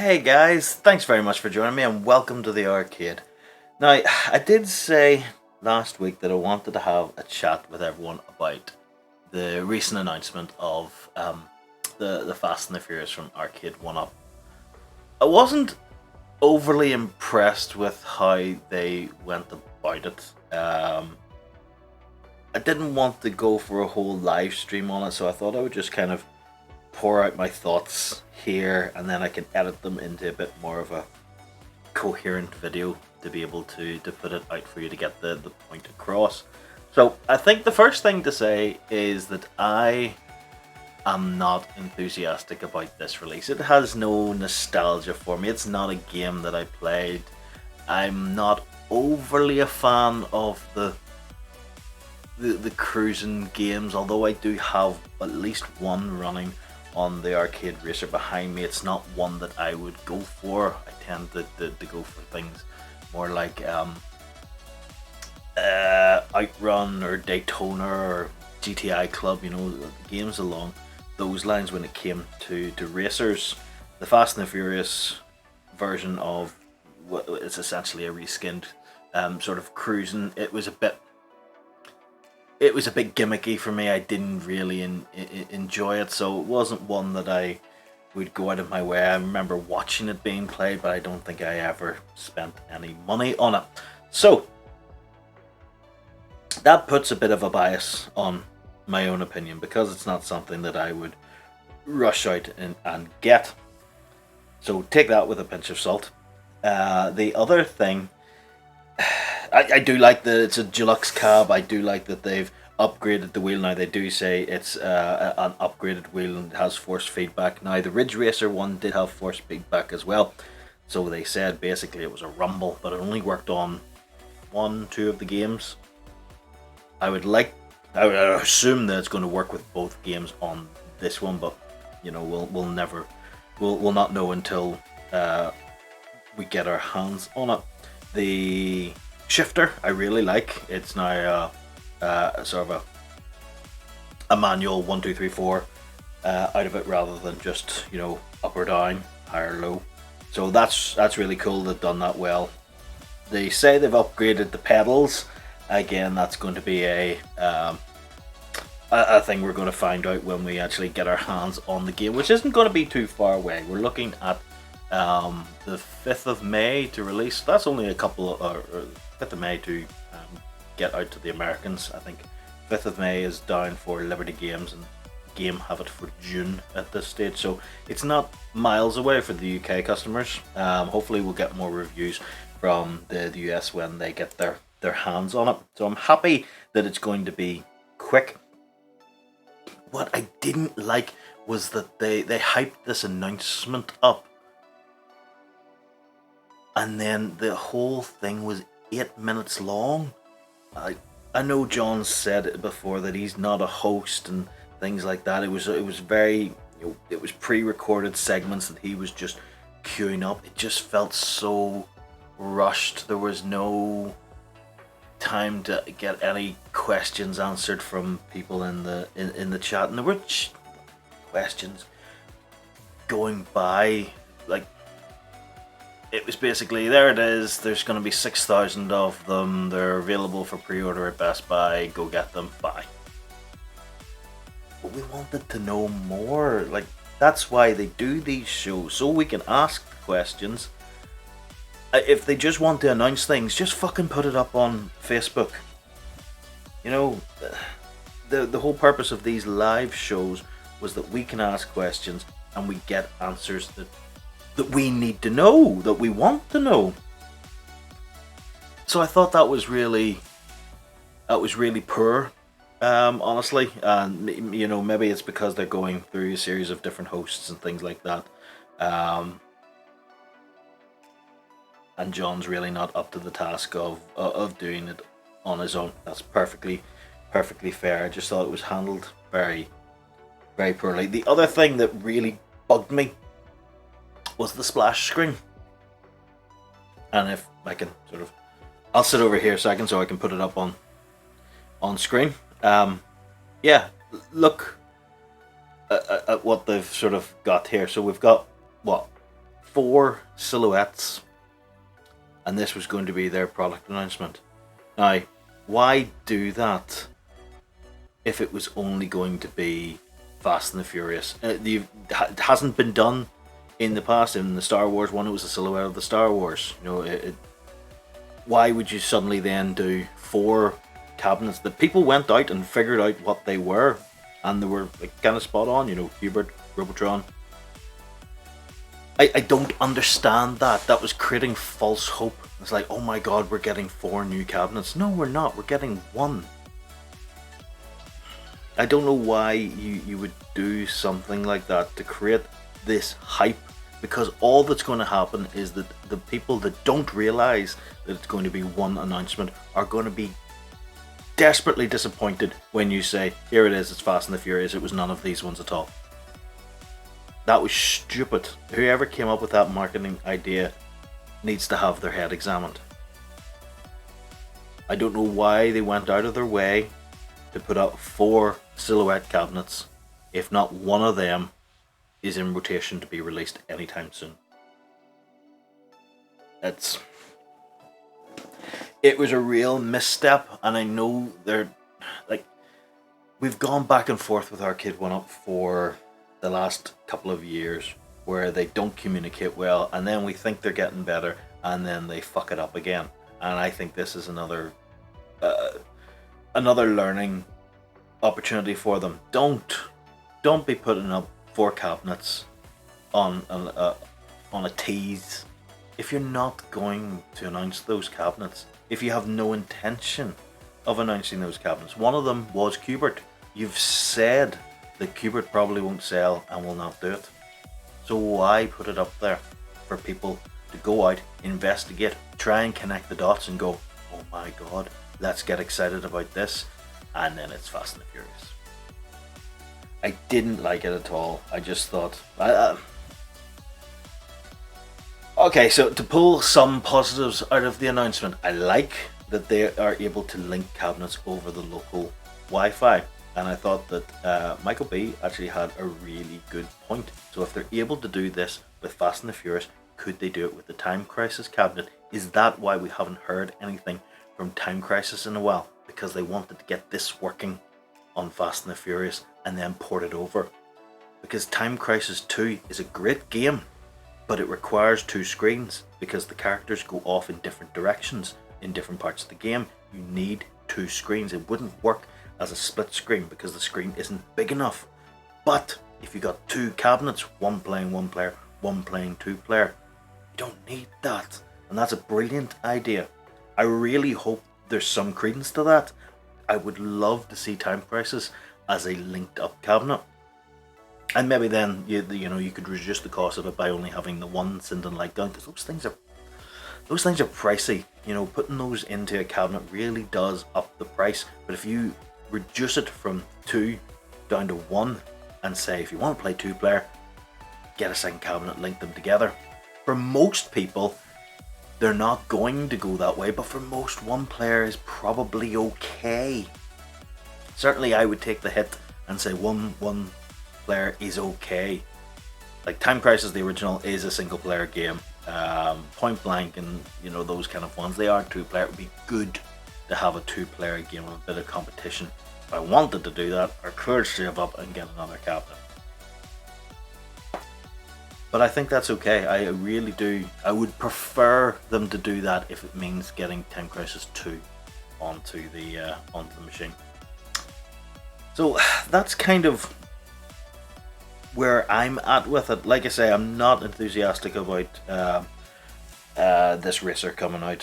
Hey guys, thanks very much for joining me and welcome to the arcade. Now, I did say last week that I wanted to have a chat with everyone about the recent announcement of the Fast and the Furious from Arcade 1 Up. I wasn't overly impressed with how they went about it. I didn't want to go for a whole live stream on it, so I thought I would just kind of pour out my thoughts here and then I can edit them into a bit more of a coherent video to be able to put it out for you to get the point across. So I think the first thing to say is that I am not enthusiastic about this release. It has no nostalgia for me. It's not a game that I played. I'm not overly a fan of the cruising games, although I do have at least one running on the arcade racer behind me. It's not one that I would go for. I tend to go for things more like Outrun or Daytona or GTI Club, games along those lines when it came to racers. The Fast and the Furious version of what is essentially a reskinned sort of cruising, it was a bit gimmicky for me. I didn't really enjoy it, so it wasn't one that I would go out of my way. I remember watching it being played, but I don't think I ever spent any money on it. So that puts a bit of a bias on my own opinion because it's not something that I would rush out and get. So take that with a pinch of salt. The other thing, I do like that it's a deluxe cab. I do like that they've upgraded the wheel. Now they do say it's an upgraded wheel and has force feedback. Now the Ridge Racer one did have force feedback as well. So they said basically it was a rumble, but it only worked on 1-2 of the games. I would assume that it's going to work with both games on this one, but we'll not know until we get our hands on it. The shifter I really like. It's now sort of a manual 1, 2, 3, 4 out of it rather than just up or down, high or low. So that's really cool. They've done that well. They say they've upgraded the pedals. Again, that's going to be a thing we're going to find out when we actually get our hands on the game, which isn't going to be too far away. We're looking at the 5th of May to release. That's only a couple or 5th of May to get out to the Americans. I think 5th of May is down for Liberty Games and Game have it for June at this stage, so it's not miles away for the UK customers. Hopefully we'll get more reviews from the US when they get their hands on it. So I'm happy that it's going to be quick. What I didn't like was that they hyped this announcement up and then the whole thing was 8 minutes long. I know John said it before that he's not a host and things like that. It was very, it was pre-recorded segments that he was just queuing up. It just felt so rushed. There was no time to get any questions answered from people in the chat, and there were questions going by like it was basically, there it is, there's going to be 6,000 of them, they're available for pre-order at Best Buy, go get them, bye. But we wanted to know more. Like, that's why they do these shows, so we can ask questions. If they just want to announce things, just fucking put it up on Facebook. The whole purpose of these live shows was that we can ask questions and we get answers that we need to know, that we want to know. So I thought that was really poor, honestly. And maybe it's because they're going through a series of different hosts and things like that. And John's really not up to the task of doing it on his own. That's perfectly fair. I just thought it was handled very, very poorly. The other thing that really bugged me was the splash screen. And if I can I'll sit over here a second so I can put it up on screen. Yeah, look at what they've sort of got here. So we've got what, 4 silhouettes, and this was going to be their product announcement. Now, why do that if it was only going to be Fast and the Furious? It hasn't been done in the past. In the Star Wars one, it was a silhouette of the Star Wars. Why would you suddenly then do 4 cabinets that people went out and figured out what they were, and they were kind of spot on? Hubert, Robotron. I don't understand that. That was creating false hope. It's like, oh my god, we're getting 4 new cabinets. No, we're not. We're getting 1. I don't know why you would do something like that to create this hype, because all that's going to happen is that the people that don't realize that it's going to be 1 announcement are going to be desperately disappointed when you say, here it is, it's Fast and the Furious, it was none of these ones at all. That was stupid. Whoever came up with that marketing idea needs to have their head examined. I don't know why they went out of their way to put out 4 silhouette cabinets if not one of them is in rotation to be released anytime soon. It was a real misstep, and I know we've gone back and forth with Arcade 1-Up for the last couple of years, where they don't communicate well, and then we think they're getting better, and then they fuck it up again. And I think this is another learning opportunity for them. Don't be putting up 4 cabinets on a tease if you're not going to announce those cabinets. If you have no intention of announcing those cabinets. One of them was Qbert. You've said that Qbert probably won't sell and will not do it. So why put it up there for people to go out, investigate, try and connect the dots and go, oh my god, let's get excited about this, and then it's Fast and the Furious. I didn't like it at all. I just thought... Okay, so to pull some positives out of the announcement, I like that they are able to link cabinets over the local Wi-Fi. And I thought that Michael B actually had a really good point. So if they're able to do this with Fast and the Furious, could they do it with the Time Crisis cabinet? Is that why we haven't heard anything from Time Crisis in a while? Because they wanted to get this working on Fast and the Furious and then port it over. Because Time Crisis 2 is a great game, but it requires 2 screens because the characters go off in different directions in different parts of the game. You need 2 screens. It wouldn't work as a split screen because the screen isn't big enough. But if you got 2 cabinets, one playing 1 player, one playing 2 player, you don't need that. And that's a brilliant idea. I really hope there's some credence to that. I would love to see Time Crisis as a linked up cabinet. And maybe then you could reduce the cost of it by only having the one Sinden light gun, because those things are pricey. Putting those into a cabinet really does up the price. But if you reduce it from 2 down to 1 and say if you want to play 2 player, get a second cabinet, link them together. For most people, they're not going to go that way, but for most, 1 player is probably okay. Certainly I would take the hit and say one player is okay. Like Time Crisis, the original, is a single player game. Point Blank and those kind of ones, they are 2 player. It would be good to have a 2 player game with a bit of competition. If I wanted to do that, I could save up and get another cabinet. But I think that's okay. I really do. I would prefer them to do that if it means getting Time Crisis 2 onto the machine. So that's kind of where I'm at with it. Like I say, I'm not enthusiastic about this racer coming out.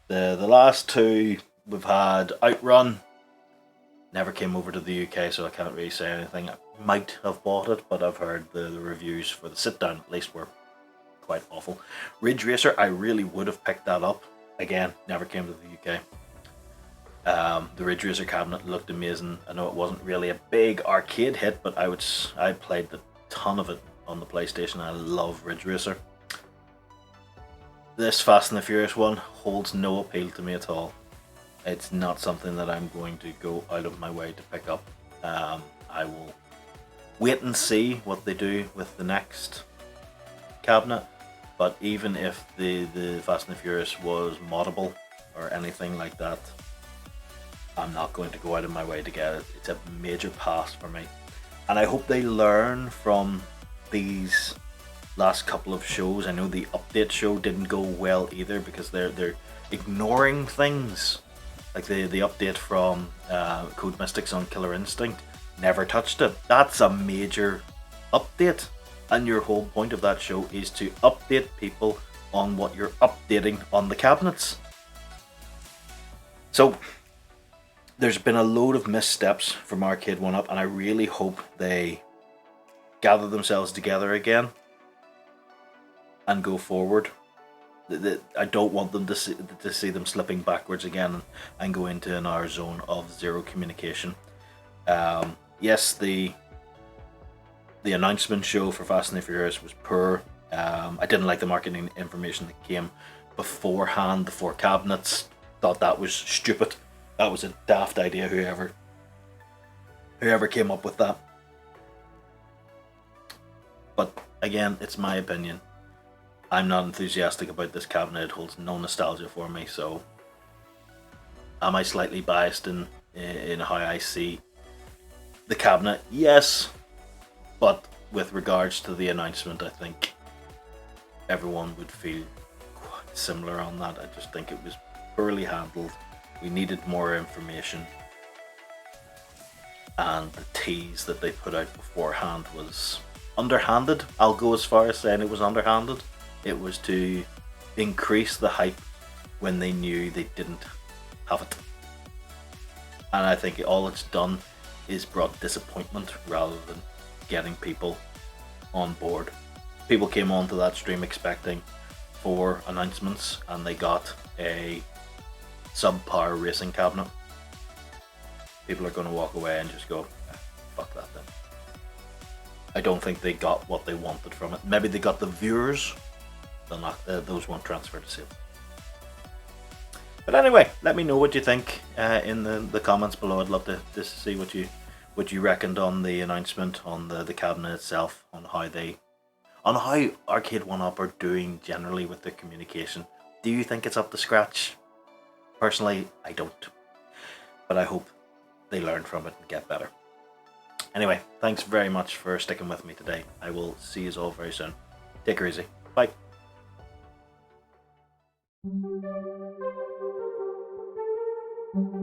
The last 2 we've had, Outrun, never came over to the UK, so I can't really say anything. I might have bought it, but I've heard the reviews for the sit down at least were quite awful. Ridge Racer, I really would have picked that up. Again, never came to the UK. The Ridge Racer cabinet looked amazing. I know it wasn't really a big arcade hit, but I played a ton of it on the PlayStation. I love Ridge Racer. This Fast and the Furious one holds no appeal to me at all. It's not something that I'm going to go out of my way to pick up. I will wait and see what they do with the next cabinet. But even if the Fast and the Furious was moddable or anything like that, I'm not going to go out of my way to get it. It's a major pass for me. And I hope they learn from these last couple of shows. I know the update show didn't go well either because they're ignoring things. Like the update from Code Mystics on Killer Instinct, never touched it. That's a major update. And your whole point of that show is to update people on what you're updating on the cabinets. So there's been a load of missteps from Arcade 1-Up, and I really hope they gather themselves together again and go forward. I don't want them to see them slipping backwards again and go into an hour zone of zero communication. Yes, the announcement show for Fast and the Furious was poor. I didn't like the marketing information that came beforehand, the 4 cabinets. Thought that was stupid. That was a daft idea, whoever came up with that. But again, it's my opinion. I'm not enthusiastic about this cabinet. It holds no nostalgia for me, so am I slightly biased in how I see the cabinet? Yes. But with regards to the announcement, I think everyone would feel quite similar on that. I just think it was poorly handled. We needed more information. And the tease that they put out beforehand was underhanded. I'll go as far as saying it was underhanded. It was to increase the hype when they knew they didn't have it. And I think all it's done is brought disappointment rather than getting people on board. People came onto that stream expecting 4 announcements and they got a subpar racing cabinet. People are going to walk away and just go, fuck that then. I don't think they got what they wanted from it. Maybe they got the viewers, those won't transfer to sales. But anyway, let me know what you think in the comments below. I'd love to see what you reckoned on the announcement, on the cabinet itself, on how Arcade 1-Up are doing generally with their communication. Do you think it's up to scratch? Personally, I don't. But I hope they learn from it and get better. Anyway, thanks very much for sticking with me today. I will see you all very soon. Take her easy. Bye. Thank you.